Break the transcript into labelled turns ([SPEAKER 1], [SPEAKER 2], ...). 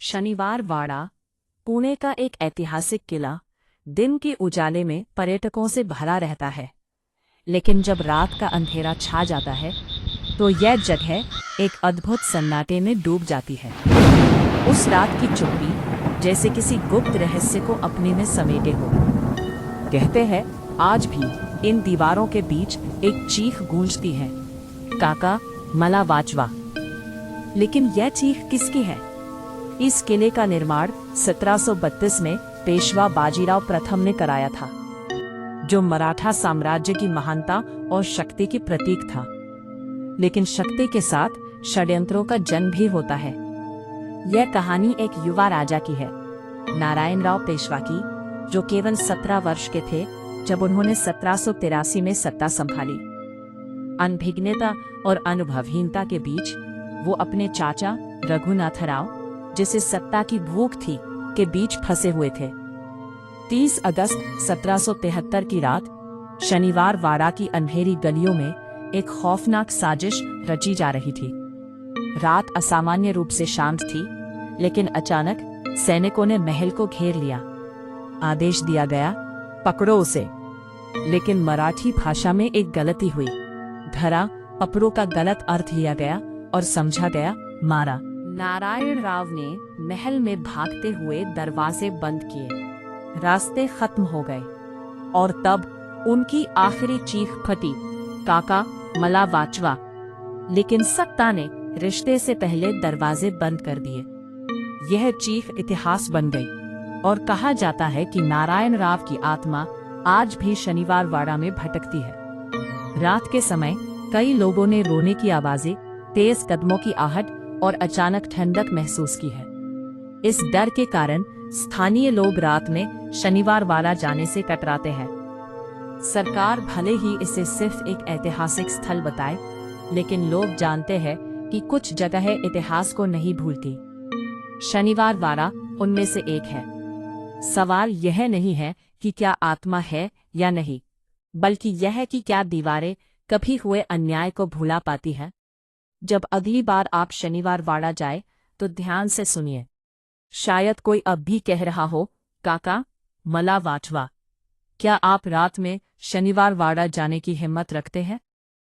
[SPEAKER 1] शनिवार वाड़ा, पुणे का एक ऐतिहासिक किला, दिन के उजाले में पर्यटकों से भरा रहता है। लेकिन जब रात का अंधेरा छा जाता है तो यह जगह एक अद्भुत सन्नाटे में डूब जाती है। उस रात की चुप्पी जैसे किसी गुप्त रहस्य को अपने में समेटे हो। कहते हैं आज भी इन दीवारों के बीच एक चीख गूंजती है, काका मला वाचवा। लेकिन यह चीख किसकी है? इस किले का निर्माण 1732 में पेशवा बाजीराव प्रथम ने कराया था, जो मराठा साम्राज्य की महानता और शक्ति की प्रतीक था। लेकिन शक्ति के साथ षड्यंत्रों का जन्म भी होता है। यह कहानी एक युवा राजा की है, नारायणराव पेशवा की, जो केवल 17 वर्ष के थे जब उन्होंने 1783 में सत्ता संभाली। अनभिज्ञता और अनुभवहीनता के बीच वो अपने चाचा रघुनाथराव, जिसे सत्ता की भूख थी, के बीच फंसे हुए थे। 30 अगस्त 1773 की रात शनिवार वाड़ा की अंधेरी गलियों में एक खौफनाक साजिश रची जा रही थी। रात असामान्य रूप से शांत थी, लेकिन अचानक सैनिकों ने महल को घेर लिया। आदेश दिया गया, पकड़ो उसे। लेकिन मराठी भाषा में एक गलती हुई। धरा पकड़ो का गलत अर्थ लिया गया और समझा गया मारा। नारायण राव ने महल में भागते हुए दरवाजे बंद किए, रास्ते खत्म हो गए और तब उनकी आखिरी चीख फटी, काका मला वाचवा। लेकिन सत्ता ने रिश्ते से पहले दरवाजे बंद कर दिए। यह चीख इतिहास बन गई और कहा जाता है कि नारायण राव की आत्मा आज भी शनिवार वाड़ा में भटकती है। रात के समय कई लोगों ने रोने की आवाजें, तेज कदमों की आहट और अचानक ठंडक महसूस की है। इस डर के कारण स्थानीय लोग रात में शनिवार वाड़ा जाने से कतराते हैं। सरकार भले ही इसे सिर्फ एक ऐतिहासिक स्थल बताए, लेकिन लोग जानते हैं कि कुछ जगहें इतिहास को नहीं भूलती। शनिवार वाड़ा उनमें से एक है। सवाल यह नहीं है कि क्या आत्मा है या नहीं, बल्कि यह है कि क्या दीवारें कभी हुए अन्याय को भुला पाती हैं। जब अगली बार आप शनिवार वाड़ा जाए तो ध्यान से सुनिए। शायद कोई अब भी कह रहा हो, काका मला वाचवा। क्या आप रात में शनिवार वाड़ा जाने की हिम्मत रखते हैं?